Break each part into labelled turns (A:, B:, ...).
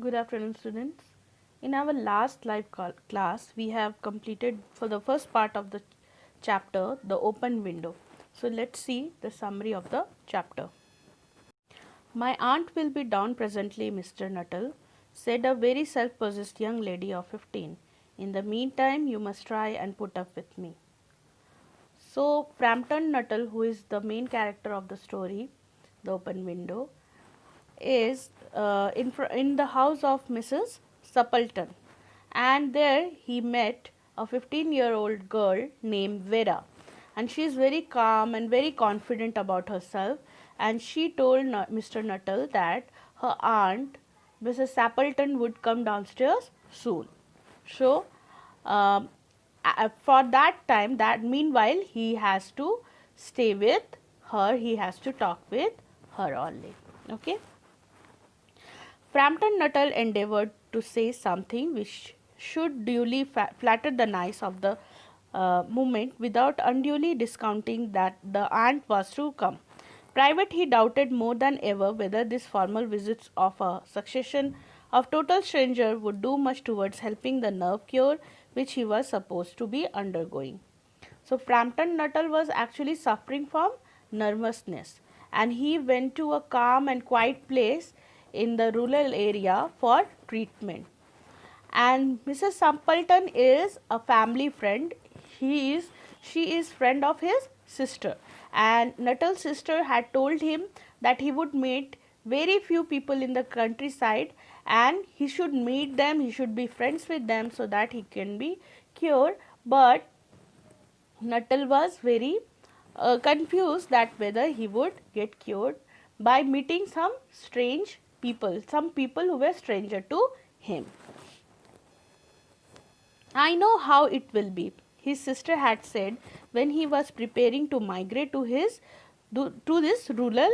A: Good afternoon, students. In our last class, we have completed for the first part of the chapter, the open window. So let's see the summary of the chapter. My aunt will be down presently, Mr. Nuttall, said a very self-possessed young lady of 15. In the meantime, you must try and put up with me. So Frampton Nuttall, who is the main character of the story, the open window, is in the house of Mrs. Suppleton, and there he met a 15-year-old girl named Vera, and she is very calm and very confident about herself, and she told Mr. Nuttall that her aunt Mrs. Suppleton would come downstairs soon. So for that time, that meanwhile he has to stay with her, he has to talk with her only. Okay. Frampton Nuttall endeavoured to say something which should duly flatter the nice of the moment without unduly discounting that the aunt was to come. Private, he doubted more than ever whether this formal visits of a succession of total stranger would do much towards helping the nerve cure which he was supposed to be undergoing. So Frampton Nuttall was actually suffering from nervousness, and he went to a calm and quiet place in the rural area for treatment. And Mrs. Suppleton is a family friend. She is friend of his sister, and Nuttall's sister had told him that he would meet very few people in the countryside, and he should meet them, he should be friends with them so that he can be cured. But Nuttall was very confused that whether he would get cured by meeting some strange people, some people who were stranger to him. I know how it will be, his sister had said when he was preparing to migrate to this rural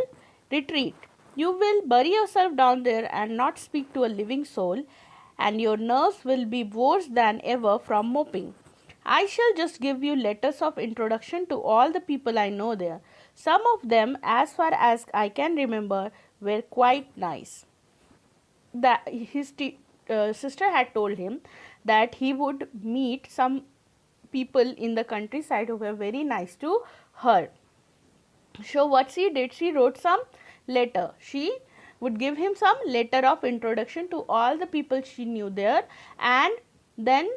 A: retreat. You will bury yourself down there and not speak to a living soul, and your nerves will be worse than ever from moping. I shall just give you letters of introduction to all the people I know there. Some of them, as far as I can remember, were quite nice. His sister had told him that he would meet some people in the countryside who were very nice to her. So what she did, she wrote some letter. She would give him some letter of introduction to all the people she knew there, and then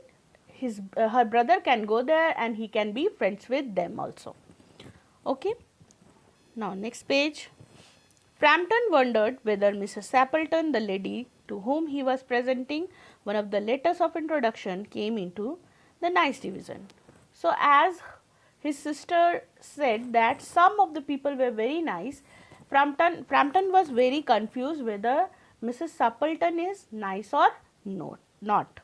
A: her brother can go there and he can be friends with them also. Okay. Now next page. Frampton wondered whether Mrs. Suppleton, the lady to whom he was presenting one of the letters of introduction, came into the nice division. So as his sister said that some of the people were very nice, Frampton was very confused whether Mrs. Suppleton is nice or not.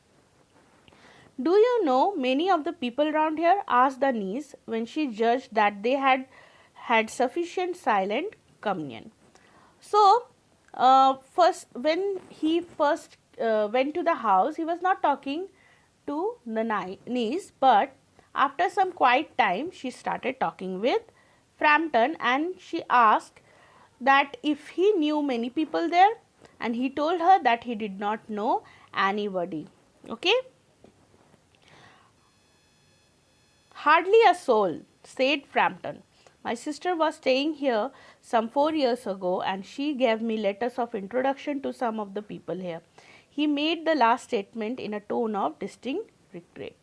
A: Do you know many of the people round here? Asked the niece when she judged that they had had sufficient silent communion. So, when he first went to the house, he was not talking to the niece, but after some quiet time, she started talking with Frampton, and she asked that if he knew many people there, and he told her that he did not know anybody. Okay. Hardly a soul, said Frampton. My sister was staying here some 4 years ago, and she gave me letters of introduction to some of the people here. He made the last statement in a tone of distinct regret.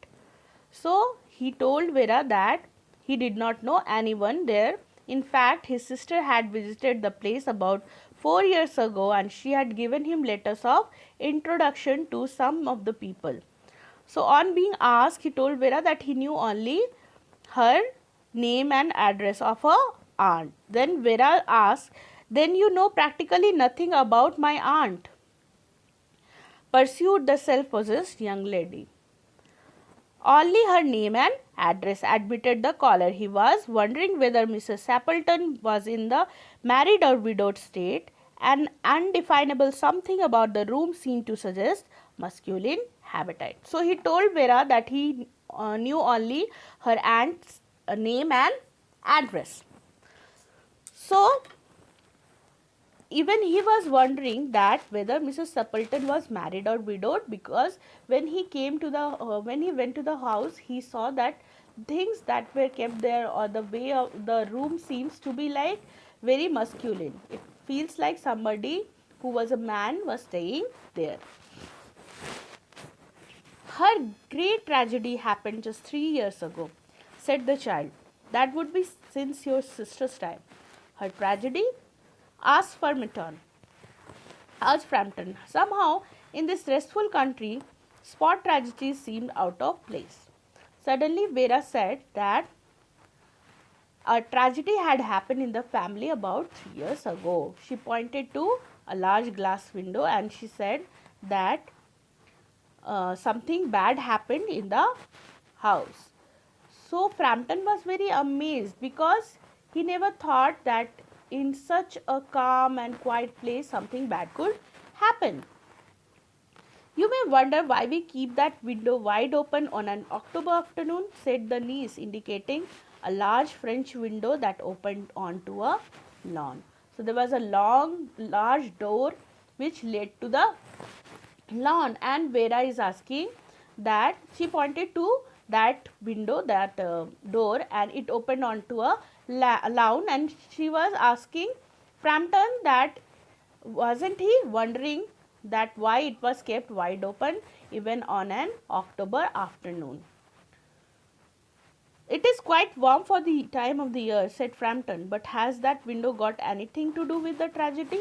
A: So, he told Vera that he did not know anyone there. In fact, his sister had visited the place about 4 years ago, and she had given him letters of introduction to some of the people. So, on being asked, he told Vera that he knew only her name and address of her aunt. Then Vera asked, then you know practically nothing about my aunt, pursued the self-possessed young lady. Only her name and address, admitted the caller. He was wondering whether Mrs. Suppleton was in the married or widowed state. An undefinable something about the room seemed to suggest masculine habitat. So he told Vera that he knew only her aunt's name and address. So even he was wondering that whether Mrs. Suppleton was married or widowed, because when he came to the when he went to the house, he saw that things that were kept there, or the way of the room, seems to be like very masculine. It feels like somebody who was a man was staying there. Her great tragedy happened just 3 years ago, said the child. That would be since your sister's time. Her tragedy? Asked Frampton. Somehow, in this restful country, spot tragedies seemed out of place. Suddenly, Vera said that a tragedy had happened in the family about 3 years ago. She pointed to a large glass window and she said that something bad happened in the house. So Frampton was very amazed, because he never thought that in such a calm and quiet place something bad could happen. You may wonder why we keep that window wide open on an October afternoon, said the niece, indicating a large French window that opened onto a lawn. So there was a large door which led to the lawn, and Vera is asking that, she pointed to that window, that door, and it opened onto a lawn, and she was asking Frampton that wasn't he wondering that why it was kept wide open even on an October afternoon. It is quite warm for the time of the year, said Frampton, but has that window got anything to do with the tragedy?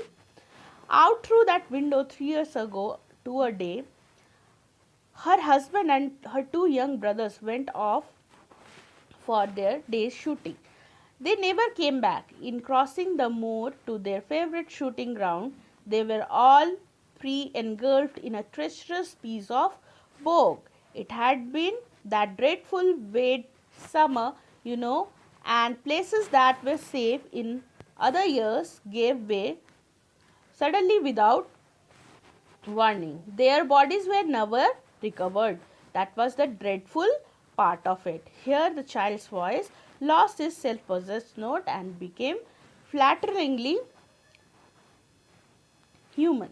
A: Out through that window 3 years ago to a day, her husband and her two young brothers went off for their day's shooting. They never came back. In crossing the moor to their favorite shooting ground, they were all three engulfed in a treacherous piece of bog. It had been that dreadful wet summer, and places that were safe in other years gave way suddenly without warning. Their bodies were never recovered. That was the dreadful part of it. Here the child's voice lost his self-possessed note and became flatteringly human.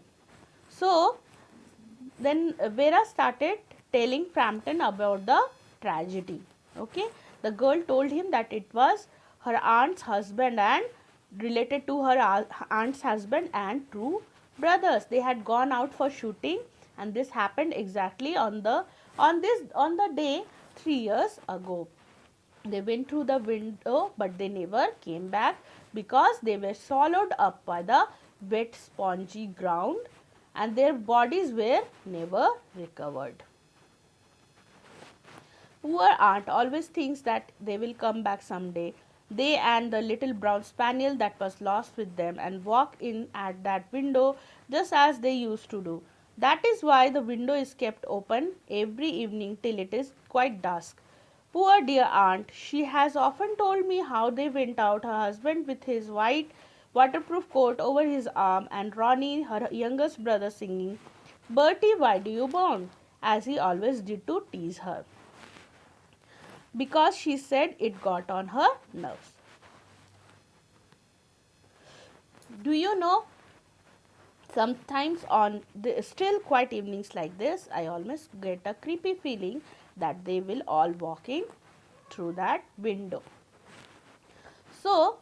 A: So then Vera started telling Frampton about the tragedy. Okay, the girl told him that it was her aunt's husband and related to her aunt's husband and two brothers. They had gone out for shooting, and this happened exactly on the day 3 years ago. They went through the window, but they never came back because they were swallowed up by the wet spongy ground, and their bodies were never recovered. Poor aunt always thinks that they will come back someday. They and the little brown spaniel that was lost with them, and walk in at that window just as they used to do. That is why the window is kept open every evening till it is quite dusk. Poor dear aunt, she has often told me how they went out, her husband with his white waterproof coat over his arm, and Ronnie, her youngest brother, singing, "Bertie, why do you mourn?" as he always did to tease her, because she said it got on her nerves. Do you know, sometimes on the still quiet evenings like this, I almost get a creepy feeling that they will all walking through that window. So,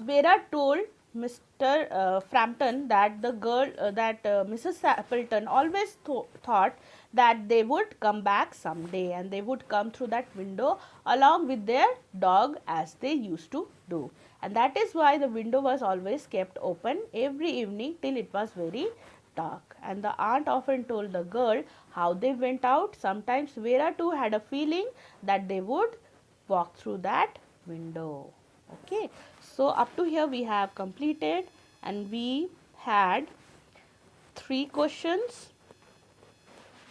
A: Vera told Mr. Frampton that the girl, Mrs. Appleton always thought that they would come back someday, and they would come through that window along with their dog as they used to do. And that is why the window was always kept open every evening till it was very dark. And the aunt often told the girl how they went out. Sometimes Vera too had a feeling that they would walk through that window. Okay, so up to here we have completed, and we had 3 questions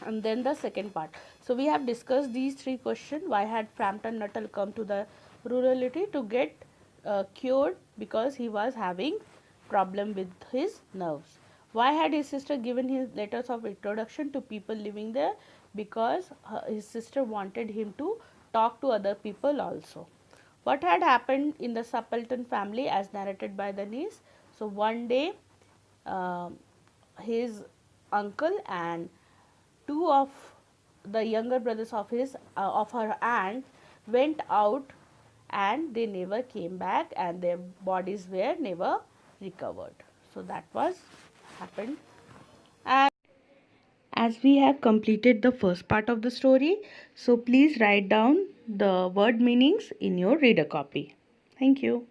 A: and then the second part. So we have discussed these 3 questions. Why had Frampton Nuttall come to the rurality? To get cured because he was having problem with his nerves. Why had his sister given his letters of introduction to people living there? Because his sister wanted him to talk to other people also. What had happened in the Suppleton family as narrated by the niece? So one day his uncle and two of the younger brothers of his of her aunt went out, and they never came back, and their bodies were never recovered. So that was happened. And as we have completed the first part of the story, so please write down the word meanings in your reader copy. Thank you.